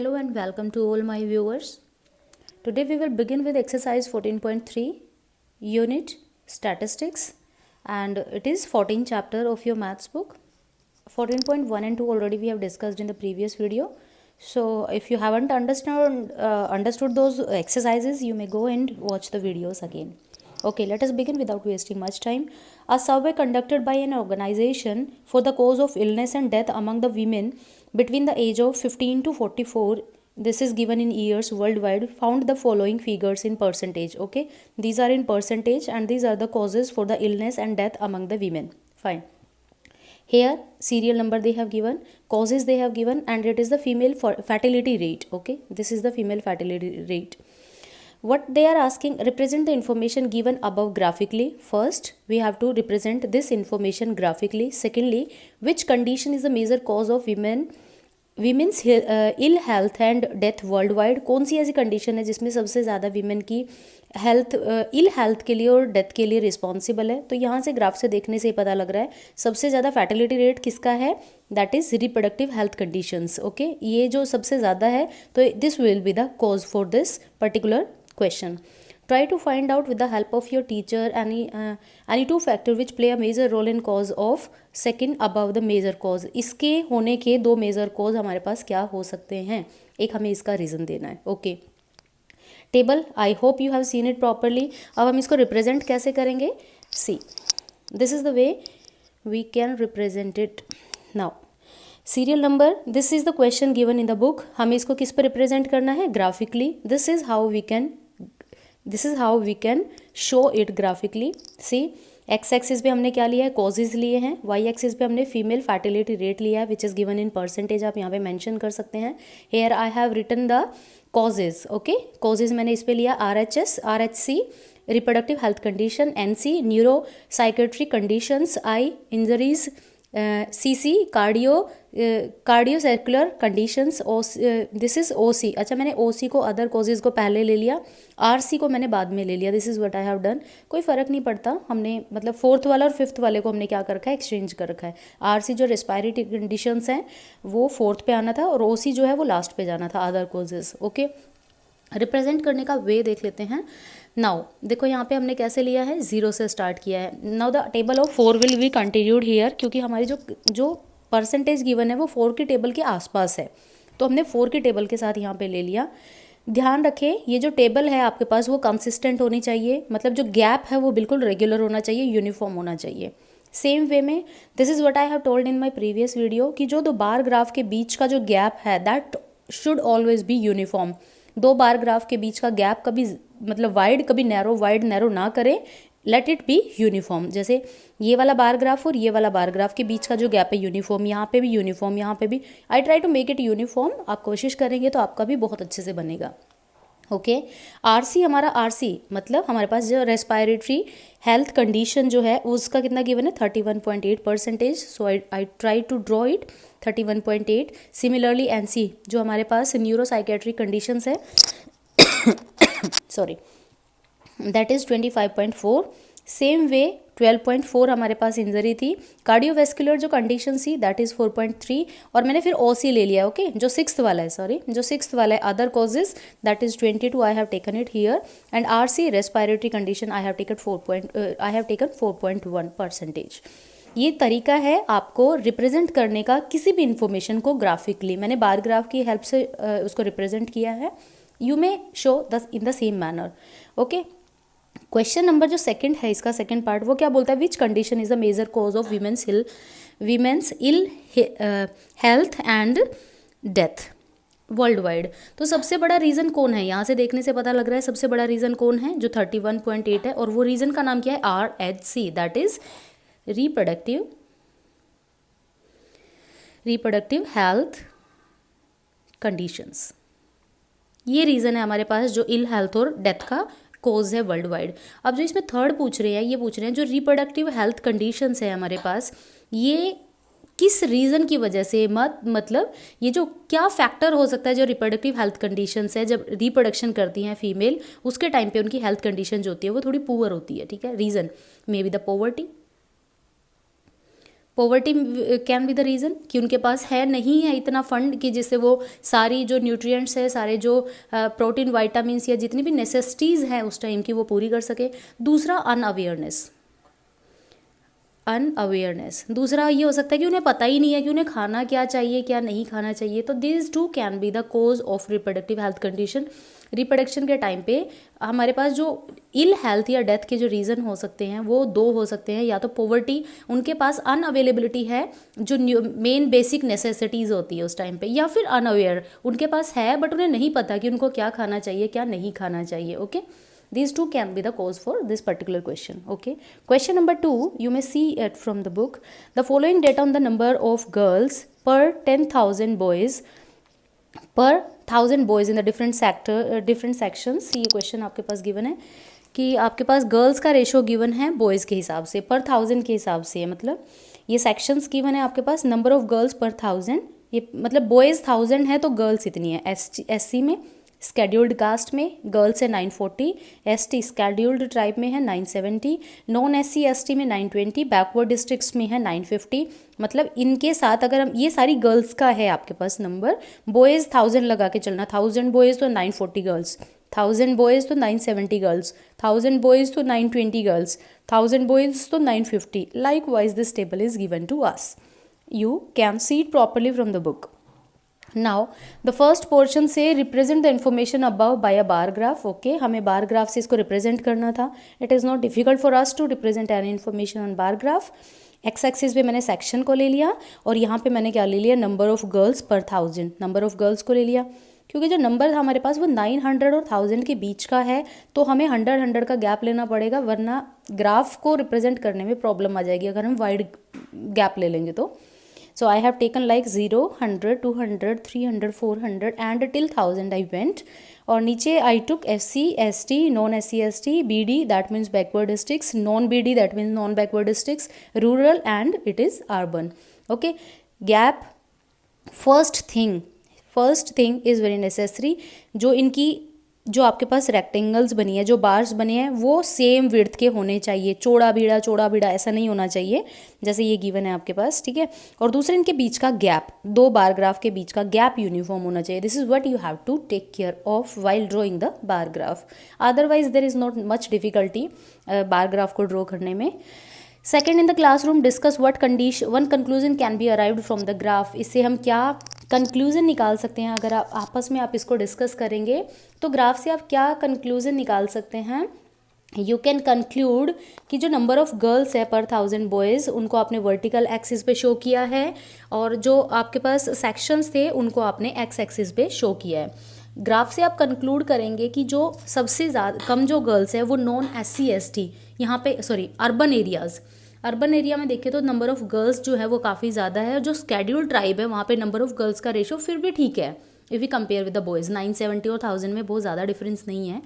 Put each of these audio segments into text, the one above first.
Hello and welcome to all my viewers. Today we will begin with exercise 14.3 unit statistics, and it is 14th chapter of your maths book. 14.1 and 2 already we have discussed in the previous video. So if you haven't understood those exercises, you may go and watch the videos again. Okay, let us begin without wasting much time. A survey conducted by an organization for the cause of illness and death among the women between the age of 15 to 44, this is given in years worldwide, found the following figures in percentage. Okay, these are in percentage and these are the causes for the illness and death among the women. Fine. Here serial number they have given, causes they have given, and it is the female fertility rate. Okay, this is the female fertility rate. What they are asking, represent the information given above graphically. First we have to represent this information graphically. Secondly, which condition is the major cause of women's ill health and death worldwide. कौन सी ऐसी condition है जिसमें सबसे ज़्यादा women की health ill health के लिए और डेथ के लिए रिस्पॉन्सिबल है. तो यहाँ से ग्राफ से देखने से ही पता लग रहा है सबसे ज़्यादा फर्टिलिटी रेट किसका है, that is reproductive health conditions. Okay, ये जो सबसे ज़्यादा है तो this will be the cause for this particular question. Try to find out with the help of your teacher any two factor which play a major role in cause of second above the major cause. इसके होने के दो major cause हमारे पास क्या हो सकते हैं, एक हमें इसका रीज़न देना है. Okay, table I hope you have seen it properly. अब हम इसको रिप्रेजेंट कैसे करेंगे, see this is the way we can represent it. Now serial number, this is the question given in the book. हमें इसको किस पर रिप्रेजेंट करना है, graphically. This is how we can show it graphically. See X axis पे हमने क्या लिया है, कॉजेज लिए हैं. वाई एक्सिस पे हमने फीमेल फर्टिलिटी रेट लिया है which is given in percentage. आप यहाँ पे मेंशन कर सकते हैं. Here I have written the causes. Okay, causes मैंने इस पे लिया RHS, RHC reproductive health condition, NC neuro psychiatry conditions, I injuries, CC cardiovascular conditions, this is OC. अच्छा, मैंने OC को अदर कॉजेज़ को पहले ले लिया, RC को मैंने बाद में ले लिया. This is what I have done. कोई फ़र्क नहीं पड़ता, हमने मतलब फोर्थ वाला और फिफ्थ वाले को हमने क्या कर रखा है, एक्सचेंज कर रखा है. RC जो रेस्पायरेटरी कंडीशंस हैं वो फोर्थ पे आना था और OC जो है वो लास्ट पे जाना था, अदर कॉजेज़. ओके, रिप्रेजेंट करने का वे देख लेते हैं. नाउ देखो यहाँ पे हमने कैसे लिया है, 0 से स्टार्ट किया है. Now the table of 4 will be continued here, क्योंकि हमारी जो परसेंटेज गिवन है वो 4 की टेबल के आसपास है, तो हमने 4 की टेबल के साथ यहाँ पे ले लिया. ध्यान रखें ये जो टेबल है आपके पास वो कंसिस्टेंट होनी चाहिए, मतलब जो गैप है वो बिल्कुल रेगुलर होना चाहिए, यूनिफॉर्म होना चाहिए. सेम वे में this is what I have told in my previous video कि जो दो बार ग्राफ के बीच का जो गैप है that should always be uniform. दो बार ग्राफ के बीच का गैप कभी मतलब वाइड कभी नैरो, वाइड नैरो ना करें, लेट इट बी यूनिफॉर्म. जैसे ये वाला बार ग्राफ और ये वाला बार ग्राफ के बीच का जो गैप है यूनिफॉर्म, यहाँ पे भी यूनिफॉर्म, यहाँ पे भी. I try to make it uniform. आप कोशिश करेंगे तो आपका भी बहुत अच्छे से बनेगा. ओके, RC हमारा RC मतलब हमारे पास जो रेस्पायरेटरी हेल्थ कंडीशन जो है उसका कितना गिवन है, 31.8%. So I try to draw it 31.8. Similarly NC जो हमारे पास न्यूरो साइकेट्रिक कंडीशंस है sorry, that is 25.4. Same way 12.4 हमारे पास इंजरी थी. कार्डियोवेस्कुलर जो कंडीशन थी दैट इज़ 4.3 और मैंने फिर OC ले लिया. ओके, जो सिक्स्थ वाला है, सॉरी जो सिक्स्थ वाला है other causes that is 22. I have taken it here. And RC respiratory condition I have taken 4.1%. ये तरीका है आपको रिप्रेजेंट करने का किसी भी इंफॉर्मेशन को ग्राफिकली. मैंने बार ग्राफ की हेल्प से उसको रिप्रेजेंट किया है. You may show in the same manner. Okay, question number जो सेकंड है, इसका सेकंड पार्ट वो क्या बोलता है, which condition is the major cause of women's ill health and death worldwide. तो सबसे बड़ा रीज़न कौन है, यहाँ से देखने से पता लग रहा है सबसे बड़ा रीज़न कौन है, जो 31.8 है. और वो रीज़न का नाम क्या है, RHC, that is reproductive health conditions. ये रीज़न है हमारे पास जो इल हेल्थ और डेथ का कोज है वर्ल्ड वाइड. अब जो इसमें थर्ड पूछ रहे हैं, ये पूछ रहे हैं जो रिप्रोडक्टिव हेल्थ कंडीशंस है हमारे पास, ये किस रीज़न की वजह से, मतलब ये जो क्या फैक्टर हो सकता है जो रिप्रोडक्टिव हेल्थ कंडीशंस है, जब रिप्रोडक्शन करती हैं फीमेल उसके टाइम पे उनकी हेल्थ कंडीशन जो होती है वो थोड़ी पुअर होती है. ठीक है, reason may be the poverty, poverty can be the reason कि उनके पास है नहीं है इतना फंड कि जिससे वो सारी जो न्यूट्रिएंट्स है, सारे जो प्रोटीन, वाइटामिन्स या जितनी भी नेसेसिटीज़ हैं उस टाइम की वो पूरी कर सके। दूसरा अनअवेयरनेस। दूसरा ये हो सकता है कि उन्हें पता ही नहीं है कि उन्हें खाना क्या चाहिए, क्या नहीं खाना चाहिए। तो this too can be the cause of reproductive health condition. Reproduction के टाइम पे हमारे पास जो इल हेल्थ या डेथ के जो रीज़न हो सकते हैं वो दो हो सकते हैं, या तो पॉवर्टी, उनके पास अनअवेलेबिलिटी है जो मेन बेसिक नेसेसिटीज़ होती है उस टाइम पे, या फिर अनअवेयर, उनके पास है बट उन्हें नहीं पता कि उनको क्या खाना चाहिए, क्या नहीं खाना चाहिए। Okay, these two can be the cause for this particular question. Okay, question number 2, you may see it from the book. The following data on the number of girls per 10,000 boys in the different sections. ये question आपके पास given है कि आपके पास girls का ratio given है boys के हिसाब से, पर 1000 के हिसाब से, मतलब ये सेक्शंस गिवन है आपके पास, नंबर ऑफ गर्ल्स पर 1000, ये मतलब बॉयज़ 1000 है तो गर्ल्स इतनी है। SC में, स्केड्यूल्ड कास्ट में गर्ल्स है 940, ST स्केड्यूल्ड ट्राइब में है 970, नॉन SC ST में 920, बैकवर्ड डिस्ट्रिक्ट्स में है 950। मतलब इनके साथ अगर हम, ये सारी गर्ल्स का है आपके पास नंबर, बॉयज़ 1000 लगा के चलना, 1000 बॉयज़ तो 940 गर्ल्स, 1000 बॉयज़ तो 970 गर्ल्स, 1000 बॉयज़ तो 920 गर्ल्स, 1000 बॉयज़ तो 950। Likewise this table is given to us. You can see it properly from the book. Now the first portion से represent the information above by a bar graph. Okay, हमें bar graph से इसको represent करना था. It is not difficult for us to represent any information on bar graph. X axis पे मैंने section को ले लिया और यहाँ पे मैंने क्या ले लिया, number of girls per 1000, number of girls को ले लिया, क्योंकि जो नंबर था हमारे पास वो 900 और 1000 के बीच का है, तो हमें 100 का गैप लेना पड़ेगा, वरना ग्राफ को रिप्रेजेंट करने में प्रॉब्लम आ जाएगी अगर हम वाइड गैप ले लेंगे तो। So I have taken like 0, 100, 200, 300, 400 and till 1000 I went. और नीचे I took SC, ST, non SC, ST, BD that means backward districts, non BD that means non backward districts, rural and it is urban. Okay, gap first thing is very necessary. जो इनकी जो आपके पास rectangles बनी है, जो bars बने हैं वो सेम विड्थ के होने चाहिए, चौड़ा बीड़ा ऐसा नहीं होना चाहिए जैसे ये गिवन है आपके पास, ठीक है। और दूसरे इनके बीच का गैप, दो बार ग्राफ के बीच का गैप यूनिफॉर्म होना चाहिए। This is what you have to take care of while drawing the bar graph, otherwise there is not much difficulty bar graph को ड्रॉ करने में। Second, in the classroom discuss what one conclusion can be arrived from the graph. इससे हम क्या conclusion निकाल सकते हैं, अगर आप आपस में आप इसको डिस्कस करेंगे तो ग्राफ से आप क्या कंक्लूजन निकाल सकते हैं। यू कैन कंक्लूड कि जो नंबर ऑफ गर्ल्स है पर 1000 बॉयज़, उनको आपने वर्टिकल एक्सिस पे शो किया है, और जो आपके पास सेक्शंस थे उनको आपने एक्स एक्सिस पे शो किया है। ग्राफ से आप कंक्लूड करेंगे कि जो सबसे ज़्यादा कम जो गर्ल्स है वो नॉन SC ST यहाँ पे अर्बन एरिया में देखें तो नंबर ऑफ़ गर्ल्स जो है वो काफ़ी ज़्यादा है। जो स्केड्यूल्ड ट्राइब है वहाँ पे नंबर ऑफ़ गर्ल्स का रेशो फिर भी ठीक है, if you compare with the boys. 970 और 1000 में बहुत ज़्यादा डिफरेंस नहीं है,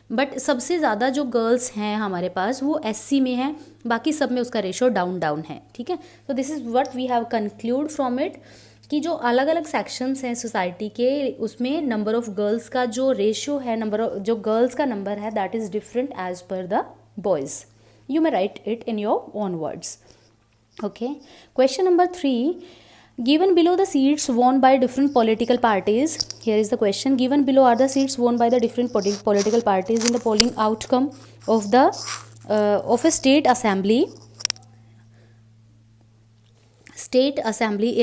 बट सबसे ज़्यादा जो गर्ल्स हैं हमारे पास वो SC में है, बाकी सब में उसका रेशो डाउन है, ठीक है। तो this is what we have concluded from it कि जो अलग अलग सेक्शंस हैं सोसाइटी के, उसमें नंबर ऑफ़ गर्ल्स का जो रेशो है, नंबर ऑफ जो गर्ल्स का नंबर है that is different as per the boys. You may write it in your own words. Okay. Question number 3. Given below the seats won by different political parties. Here is the question. Given below are the seats won by the different political parties in the polling outcome of the of a state assembly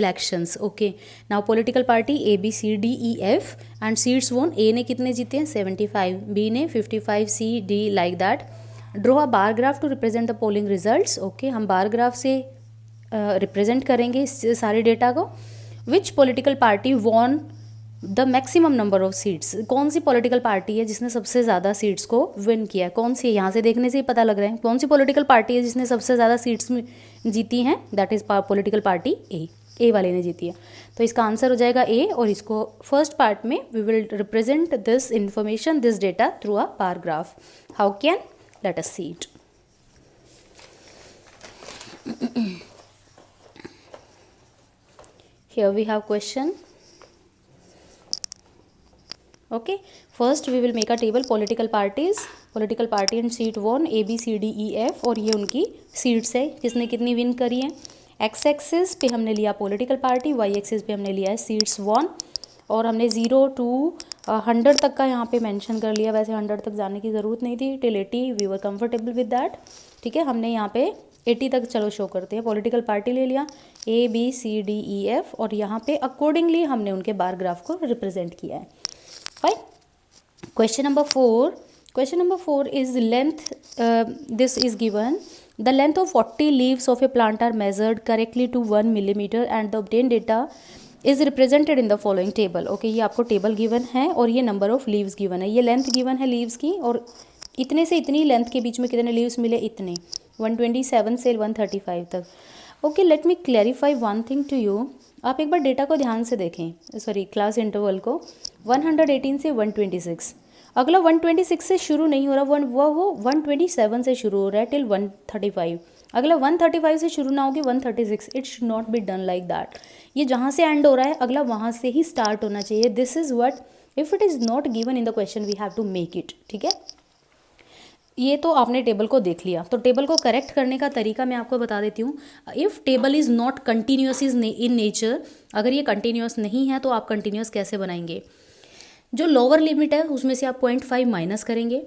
elections. Okay. Now political party A B C D E F and seats won. A ने कितने जीते हैं 75, B ने 55, C D like that. Draw a bar graph to represent the polling results. Okay, हम bar graph से represent करेंगे इस सारे डेटा को। विच political party won the maximum number of seats. कौन सी पॉलिटिकल पार्टी है जिसने सबसे ज़्यादा सीट्स को विन किया है, कौन सी है, यहाँ से देखने से ही पता लग रहा है कौन सी पॉलिटिकल पार्टी है जिसने सबसे ज़्यादा सीट्स जीती हैं। दैट इज़ पॉलिटिकल पार्टी ए वाले ने जीती है। तो इसका आंसर हो जाएगा ए, और इसको फर्स्ट पार्ट में we will represent this information, this data through a bar graph. How can, let us see it. Here we have question. Okay, first we will make a table political parties, political party and seat won A B C D E F, और ये उनकी seats है किसने कितनी win करी है। X axis पे हमने लिया पॉलिटिकल पार्टी, वाई एक्सिस पे हमने लिया है सीट्स वॉन, और हमने 0 to 100 तक का यहाँ पे मेंशन कर लिया। वैसे 100 तक जाने की ज़रूरत नहीं थी, till 80 we were comfortable with that. ठीक है, हमने यहाँ पे 80 तक चलो शो करते हैं। पॉलिटिकल पार्टी ले लिया ABCDEF, और यहाँ पे अकॉर्डिंगली हमने उनके बार ग्राफ को रिप्रेजेंट किया है। Fine. Question number 4 is length, this is given the length of 40 leaves of a plant are measured correctly to 1 millimeter and the obtained data is represented in the following table। Okay, ये आपको table given है और ये number of leaves given है, ये length given है leaves की, और इतने से इतनी लेंथ के बीच में कितने लीव्स मिले, इतने 127 से 135 तक। Okay, let me clarify one thing to you. आप एक बार डेटा को ध्यान से देखें, सॉरी क्लास इंटरवल को, 118 से 126, अगला 126 से शुरू नहीं हो रहा, वो 127 से शुरू हो रहा है टिल 135, अगला 135 से शुरू ना होगी 136। It should not be done like that. ये जहाँ से एंड हो रहा है अगला वहाँ से ही स्टार्ट होना चाहिए। This is what, if it is not given in the question we have to make it. ठीक है, ये तो आपने टेबल को देख लिया, तो टेबल को करेक्ट करने का तरीका मैं आपको बता देती हूँ। If table is not continuous in nature, अगर ये कंटिन्यूस नहीं है तो आप कंटिन्यूस कैसे बनाएंगे। जो लोअर लिमिट है उसमें से आप 0.5 माइनस करेंगे।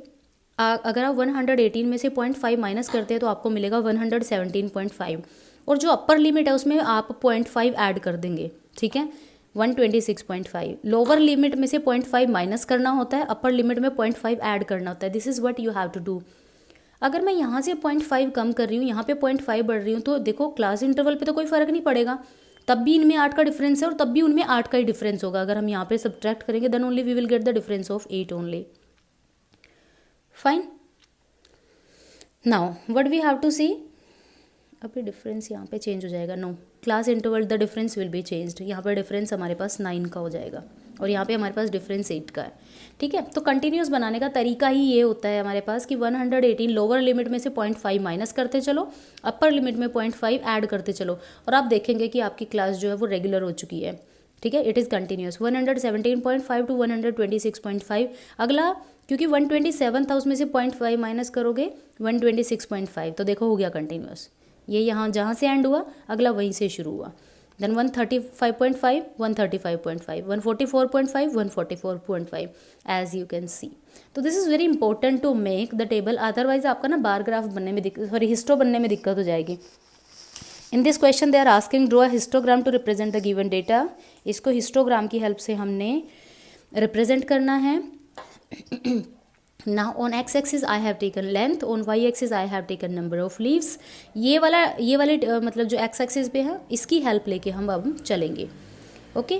अगर आप 118 में से 0.5 माइनस करते हैं तो आपको मिलेगा 117.5, और जो अपर लिमिट है उसमें आप 0.5 ऐड कर देंगे। ठीक है, 126.5। लोअर लिमिट में से 0.5 माइनस करना होता है, अपर लिमिट में 0.5 ऐड करना होता है। This is what you have to do. अगर मैं यहाँ से 0.5 कम कर रही हूँ, यहाँ पे 0.5 बढ़ रही हूँ, तो देखो क्लास इंटरवल पे तो कोई फ़र्क नहीं पड़ेगा, तब भी इनमें 8 का डिफरेंस है और तब भी उनमें 8 का ही डिफरेंस होगा। अगर हम यहाँ पे सब्ट्रैक्ट करेंगे then only we will get the difference of 8 only. Fine. Now what we have to see, अभी डिफरेंस यहाँ पे चेंज हो जाएगा। No, class interval the difference will be changed. यहाँ पर डिफरेंस हमारे पास 9 का हो जाएगा और यहाँ पे हमारे पास डिफरेंस 8 का है। ठीक है, तो कंटिन्यूस बनाने का तरीका ही ये होता है हमारे पास कि 118 लोअर लिमिट में से 0.5 माइनस करते चलो, अपर लिमिट में 0.5 ऐड करते चलो, और आप देखेंगे कि आपकी क्लास जो है वो रेगुलर हो चुकी है। ठीक है, इट इज़ कंटिन्यूस। 117.5 टू 126.5, अगला क्योंकि 127 था उसमें से 0.5 माइनस करोगे 126.5, तो देखो हो गया कंटिन्यूस। ये यहाँ जहाँ से एंड हुआ अगला वहीं से शुरू हुआ। Then 135.5, 135.5, 144.5, 144.5 as you can see. तो this is very important to make the table, otherwise आपका ना बार ग्राफ बनने में सॉरी हिस्टो बनने में दिक्कत हो जाएगी। In this question they are asking draw a histogram to represent the given data. इसको हिस्टोग्राम की हेल्प से हमने रिप्रेजेंट करना है। Now on x axis I have taken length, on y axis I have taken number of leaves। ये वाले मतलब जो x axis पे है इसकी हेल्प लेके हम अब चलेंगे। ओके,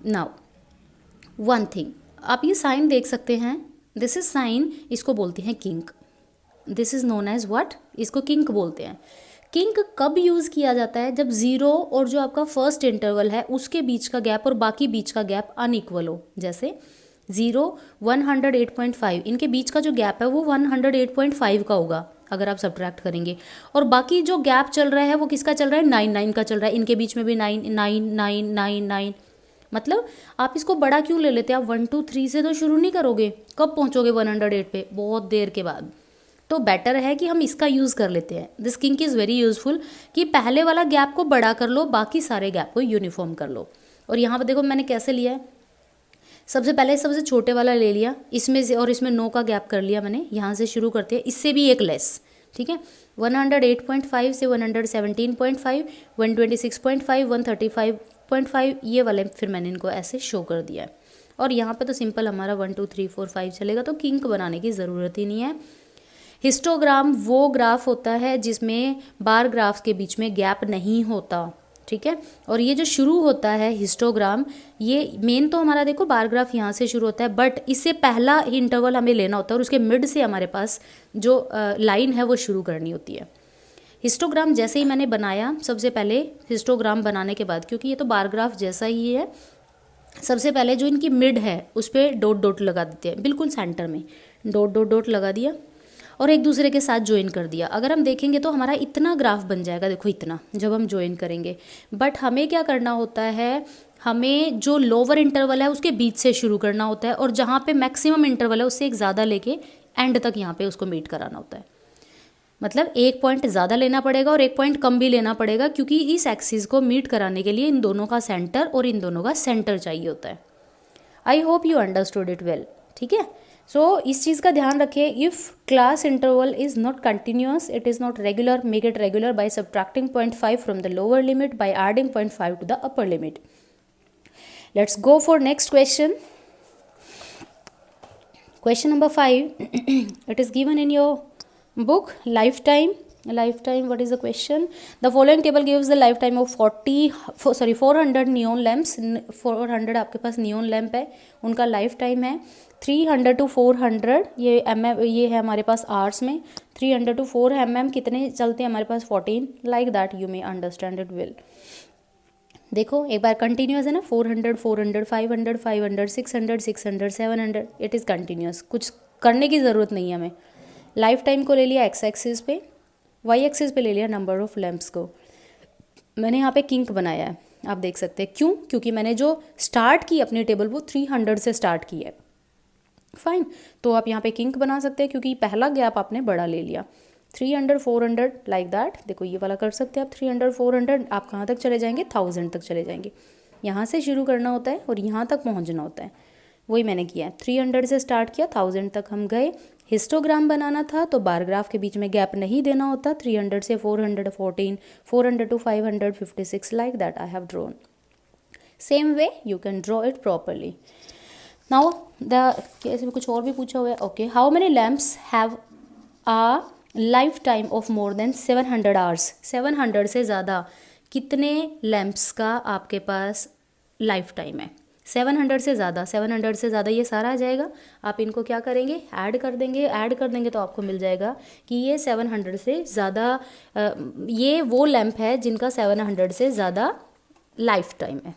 नाउ वन थिंग, आप ये साइन देख सकते हैं, दिस इज साइन, इसको बोलते हैं kink. This is known as what, इसको किंक बोलते हैं। किंक कब यूज़ किया जाता है, जब जीरो और जो आपका फर्स्ट इंटरवल है उसके बीच का गैप और बाकी बीच का गैप अनइक्वल हो। जैसे 0 108.5, इनके बीच का जो गैप है वो 108.5 का होगा अगर आप सब्ट्रैक्ट करेंगे, और बाकी जो गैप चल रहा है वो किसका चल रहा है, 9 9 का चल रहा है। इनके बीच में भी 9 9 9 9 9, मतलब आप इसको बड़ा क्यों ले लेते हैं, आप 1 2 3 से तो शुरू नहीं करोगे, कब पहुंचोगे 108 पे, बहुत देर के बाद। तो बेटर है कि हम इसका यूज़ कर लेते हैं। This kink is very useful कि पहले वाला गैप को बड़ा कर लो, बाकी सारे गैप को यूनिफॉर्म कर लो। और यहाँ पर देखो मैंने कैसे लिया है, सबसे पहले सबसे छोटे वाला ले लिया इसमें से, और इसमें 9 का गैप कर लिया मैंने। यहाँ से शुरू करते हैं, इससे भी एक लेस। ठीक है, 108.5 से 117.5, 126.5, 135.5, ये वाले फिर मैंने इनको ऐसे शो कर दिया है। और यहाँ पे तो सिंपल हमारा 1 2 3 4 5 चलेगा, तो किंक बनाने की ज़रूरत ही नहीं है। हिस्टोग्राम वो ग्राफ होता है जिसमें बार ग्राफ के बीच में गैप नहीं होता। ठीक है, और ये जो शुरू होता है हिस्टोग्राम, ये मेन तो हमारा देखो बार ग्राफ यहाँ से शुरू होता है, बट इससे पहला इंटरवल हमें लेना होता है और उसके मिड से हमारे पास जो लाइन है वो शुरू करनी होती है। हिस्टोग्राम जैसे ही मैंने बनाया, सबसे पहले हिस्टोग्राम बनाने के बाद, क्योंकि ये तो बार ग्राफ जैसा ही है, सबसे पहले जो इनकी मिड है उस पर डॉट डॉट लगा देते हैं, बिल्कुल सेंटर में डॉट डॉट डॉट लगा दिया और एक दूसरे के साथ ज्वाइन कर दिया। अगर हम देखेंगे तो हमारा इतना ग्राफ बन जाएगा, देखो इतना, जब हम ज्वाइन करेंगे। बट हमें क्या करना होता है, हमें जो लोअर इंटरवल है उसके बीच से शुरू करना होता है, और जहाँ पे मैक्सिमम इंटरवल है उससे एक ज़्यादा लेके एंड तक यहाँ पे उसको मीट कराना होता है। मतलब एक पॉइंट ज़्यादा लेना पड़ेगा और एक पॉइंट कम भी लेना पड़ेगा, क्योंकि इस एक्सिस को मीट कराने के लिए इन दोनों का सेंटर और इन दोनों का सेंटर चाहिए होता है। I hope you understood it well. ठीक है, सो इस चीज़ का ध्यान रखिए, if class interval is not continuous, it is not regular, make it regular by subtracting 0.5 from the lower limit by adding 0.5 to the upper limit. Let's go for next question. Question number 5, it is given in your book, lifetime. What is the question? The following table gives the lifetime of 400 neon lamps. 400 आपके पास neon lamp है, उनका lifetime है 300 to 400, ये है हमारे पास hours में, 300 to 4 mm कितने चलते हैं हमारे पास 14, like that you may understand it well। देखो एक बार कंटिन्यूस है ना, 400 400 500 500 600 600 700, इट इज़ कंटिन्यूस, कुछ करने की ज़रूरत नहीं है हमें। लाइफ टाइम को ले लिया एक्स एक्सिस पे, वाई एक्सिस पे ले लिया नंबर ऑफ लैंप्स को। मैंने यहाँ पे किंक बनाया है, आप देख सकते हैं, क्यों? क्योंकि मैंने जो स्टार्ट की अपनी टेबल वो 300 से स्टार्ट की है। फाइन, तो आप यहाँ पे किंक बना सकते हैं क्योंकि पहला गैप आपने बड़ा ले लिया। 300 400 लाइक दैट, देखो ये वाला कर सकते हैं आप। 300 400 आप कहाँ तक चले जाएंगे? 1000 तक चले जाएंगे। यहाँ से शुरू करना होता है और यहाँ तक पहुँचना होता है, वही मैंने किया है। 300 से स्टार्ट किया, 1000 तक हम गए। हिस्टोग्राम बनाना था तो बार ग्राफ के बीच में गैप नहीं देना होता। 300 से 400 14, 400 to 500 56, like that I have drawn. Same way you can draw it properly. Now कैसे कुछ और भी पूछा हुआ है। Okay, how many lamps have a life time of more than 700 hours. 700 से ज़्यादा कितने लैम्प्स का आपके पास लाइफ टाइम है? 700 से ज़्यादा, 700 से ज़्यादा ये सारा आ जाएगा। आप इनको क्या करेंगे? ऐड कर देंगे तो आपको मिल जाएगा कि ये 700 से ज़्यादा, ये वो लैम्प है जिनका 700 से ज़्यादा लाइफ टाइम है।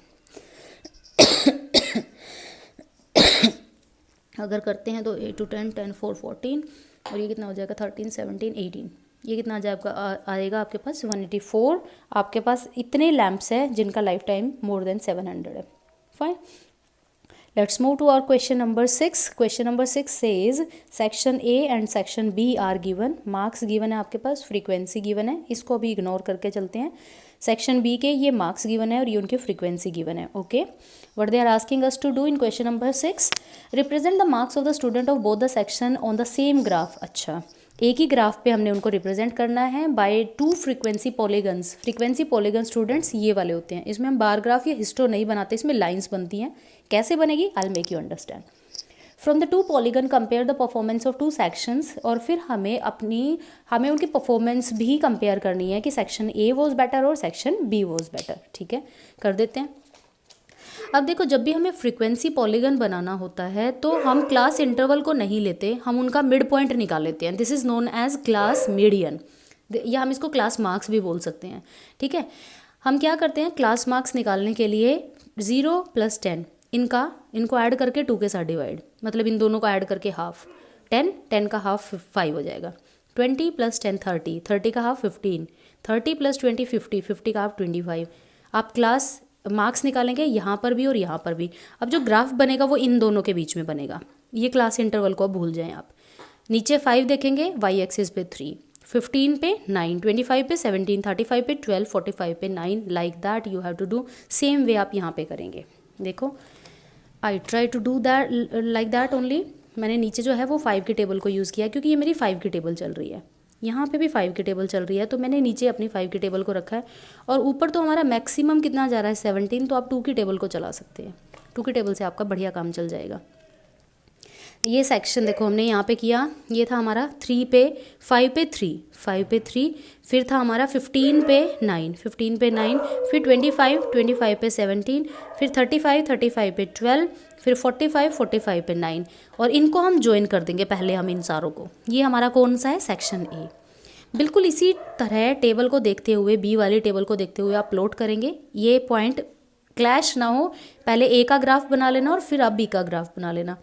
अगर करते हैं तो 8 to 10 10 4 14, और ये कितना हो जाएगा? 13 17 18, ये कितना आएगा आपके पास? 184। आपके पास इतने लैम्प्स हैं जिनका लाइफ टाइम मोर देन 700 है। Fine, let's move to our question number 6। Question number 6 says section A and section B are given. Marks given है आपके पास, फ्रीक्वेंसी गिवन है, इसको अभी इग्नोर करके चलते हैं। सेक्शन बी के ये मार्क्स गिवन है और ये उनकी फ्रीक्वेंसी गिवन है। Okay, what they are asking us to do in question number 6, represent the marks of the student of both the section on the same graph. अच्छा, एक ही graph पे हमने उनको रिप्रेजेंट करना है by 2 frequency polygons. Frequency polygon students ये वाले होते हैं, इसमें हम बार ग्राफ या हिस्टो नहीं बनाते, इसमें लाइंस बनती हैं। कैसे बनेगी? I will make you understand. From the 2 polygon compare the performance of 2 sections, और फिर हमें उनकी परफॉर्मेंस भी कंपेयर करनी है कि सेक्शन ए वॉज बेटर और सेक्शन बी वॉज बेटर। ठीक है, कर देते हैं। अब देखो, जब भी हमें फ्रीक्वेंसी पॉलीगन बनाना होता है तो हम क्लास इंटरवल को नहीं लेते, हम उनका मिड पॉइंट निकाल लेते हैं। This is known as class median, या हम इसको क्लास मार्क्स भी बोल सकते हैं। ठीक है, हम क्या करते हैं, क्लास मार्क्स निकालने के लिए 0 + 10 इनको ऐड करके 2 के साथ डिवाइड, मतलब इन दोनों को ऐड करके हाफ, 10 का हाफ 5 हो जाएगा। 20 + 10 30, 30 का हाफ 15, 30 + 20 50, 50 का हाफ 25। आप क्लास मार्क्स निकालेंगे यहाँ पर भी और यहाँ पर भी। अब जो ग्राफ बनेगा वो इन दोनों के बीच में बनेगा। ये क्लास इंटरवल को भूल जाएं आप। नीचे 5 देखेंगे, वाई एक्सिस पे 3, 15 पे 9, 25 पे 17, 35 पे 12, 45 पे 9, like that you have to do. Same way आप यहाँ पे करेंगे। देखो, I try to do that like that only. मैंने नीचे जो है वो 5 की टेबल को यूज़ किया क्योंकि ये मेरी 5 की टेबल चल रही है। यहाँ पे भी 5 की टेबल चल रही है, तो मैंने नीचे अपनी 5 की टेबल को रखा है। और ऊपर तो हमारा मैक्सिमम कितना जा रहा है 17, तो आप 2 की टेबल को चला सकते हैं। 2 की टेबल से आपका बढ़िया काम चल जाएगा। ये सेक्शन देखो हमने यहाँ पे किया, ये था हमारा 3 पे 5 पे 3, 5 पे 3, फिर था हमारा 15 पे 9, 15 पे 9, फिर 25, 25 पे 17, फिर 35, 35 पे 12, फिर 45, 45 पे 9, और इनको हम ज्वाइन कर देंगे पहले हम इन सारों को। ये हमारा कौन सा है? Section A. बिल्कुल इसी तरह टेबल को देखते हुए, बी वाली टेबल को देखते हुए आप प्लॉट करेंगे। ये पॉइंट क्लैश ना हो, पहले ए का ग्राफ बना लेना और फिर आप बी का ग्राफ बना लेना।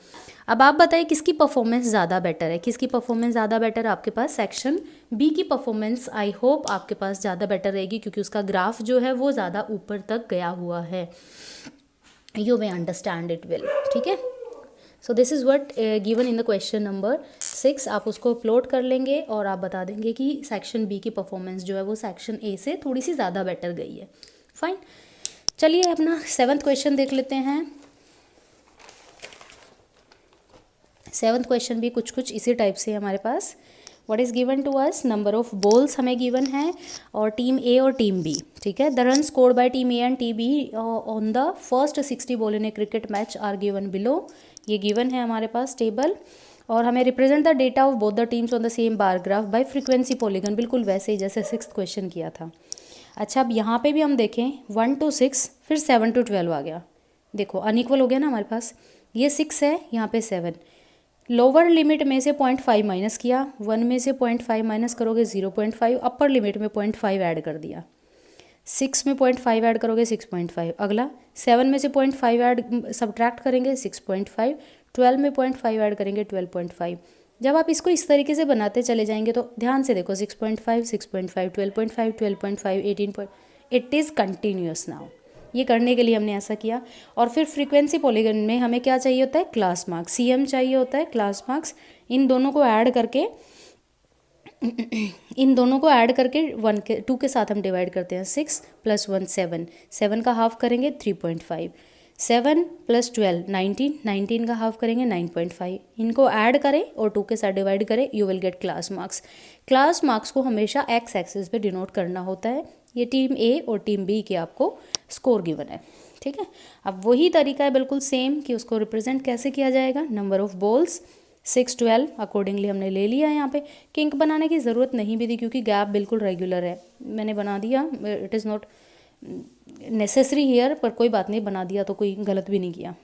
अब आप बताइए किसकी परफॉर्मेंस ज़्यादा बेटर है? किसकी परफॉर्मेंस ज़्यादा बेटर है? आपके पास सेक्शन बी की परफॉर्मेंस आई होप आपके पास ज़्यादा बेटर रहेगी क्योंकि उसका ग्राफ जो है वो ज़्यादा ऊपर तक गया हुआ है। You may understand it well. ठीक है, so this is what given in the question number 6। आप उसको अपलोड कर लेंगे और आप बता देंगे कि सेक्शन बी की परफॉर्मेंस जो है वो सेक्शन ए से थोड़ी सी ज़्यादा बेटर गई है। फाइन, चलिए अपना 7th क्वेश्चन देख लेते हैं। 7th क्वेश्चन भी कुछ कुछ इसी टाइप से हमारे पास। What is given to us, number of balls हमें गिवन है और टीम ए और टीम बी, ठीक है। The run scored by team A and team B on the first 60 ball in a cricket match are given below. ये given है हमारे पास टेबल, और हमें represent the data of both the teams on the same bar graph by frequency polygon, बिल्कुल वैसे ही जैसे 6th question किया था। अच्छा, अब यहाँ पे भी हम देखें 1 to 6 फिर 7 to 12 आ गया। देखो अनइक्वल हो गया ना हमारे पास, ये 6 है, यहाँ पे 7। लोअर लिमिट में से 0.5 माइनस किया, 1 में से 0.5 माइनस करोगे 0.5, अपर लिमिट में 0.5 ऐड कर दिया। 6 में 0.5 ऐड करोगे 6.5, अगला 7 में से 0.5 ऐड सब्ट्रैक्ट करेंगे 6.5, 12 में 0.5 ऐड करेंगे 12.5। जब आप इसको इस तरीके से बनाते चले जाएंगे तो ध्यान से देखो 6.5, 6.5, 12.5, 12.5, 18. It is continuous now. ये करने के लिए हमने ऐसा किया। और फिर फ्रीक्वेंसी पॉलीगन में हमें क्या चाहिए होता है, क्लास मार्क्स, CM चाहिए होता है, क्लास मार्क्स। इन दोनों को ऐड करके 1 के 2 के साथ हम डिवाइड करते हैं। 6 + 1 7, 7 का हाफ करेंगे 3.5, 7 + 12 19, 19 का हाफ करेंगे 9.5। इनको ऐड करें और 2 के साथ डिवाइड करें, you will get class marks. Class marks को हमेशा एक्स एक्सिस पे डिनोट करना होता है। ये टीम ए और टीम बी के आपको स्कोर गिवन है, ठीक है। अब वही तरीका है बिल्कुल सेम कि उसको रिप्रेजेंट कैसे किया जाएगा। नंबर ऑफ बॉल्स 6 12 अकॉर्डिंगली हमने ले लिया। यहाँ पे किंक बनाने की ज़रूरत नहीं भी थी क्योंकि गैप बिल्कुल रेगुलर है, मैंने बना दिया। It is not necessary here, पर कोई बात नहीं, बना दिया तो कोई गलत भी नहीं किया,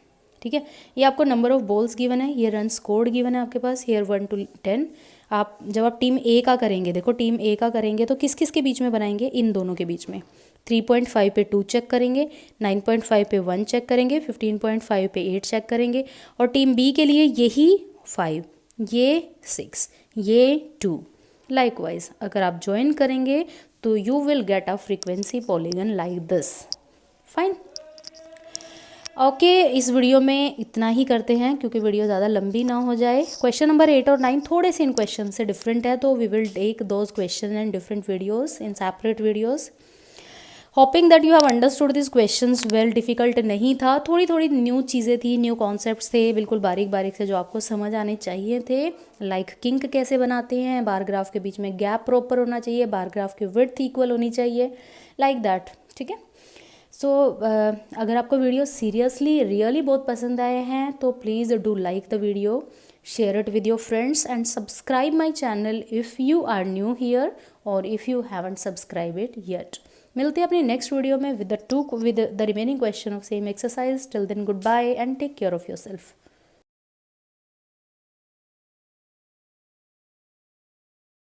ठीक है। ये आपको नंबर ऑफ बॉल्स गिवन है, ये रन स्कोर्ड गिवन है आपके पास, हेयर 1 to 10। आप जब आप टीम ए का करेंगे, देखो टीम ए का करेंगे तो किस किस के बीच में बनाएंगे, इन दोनों के बीच में। 3.5 पे 2 चेक करेंगे, 9.5 पे 1 चेक करेंगे, 15.5 पे 8 चेक करेंगे। और टीम बी के लिए यही 5, ये 6, ये 2। लाइकवाइज अगर आप ज्वाइन करेंगे तो you will get a frequency polygon like this. Fine, okay, इस वीडियो में इतना ही करते हैं क्योंकि वीडियो ज़्यादा लंबी ना हो जाए। क्वेश्चन नंबर 8 और 9 थोड़े से इन क्वेश्चन से डिफरेंट है, तो we will take those question and different videos in separate videos. Hoping that you have understood this questions well. Difficult नहीं था, थोड़ी थोड़ी न्यू चीज़ें थी, न्यू कॉन्सेप्ट्स थे, बिल्कुल बारीक बारीक से जो आपको समझ आने चाहिए थे। लाइक किंक कैसे बनाते हैं, बार ग्राफ के बीच में गैप प्रॉपर होना चाहिए, बार ग्राफ की विड्थ इक्वल होनी चाहिए, लाइक दैट, ठीक है। सो अगर आपको वीडियो सीरियसली रियली बहुत पसंद आए हैं तो please do like the video, share it with your friends and subscribe my channel if you are new here और if you haven't subscribe it yet. मिलते हैं अपनी नेक्स्ट वीडियो में with the remaining question of same exercise. Till then goodbye and take care of your self.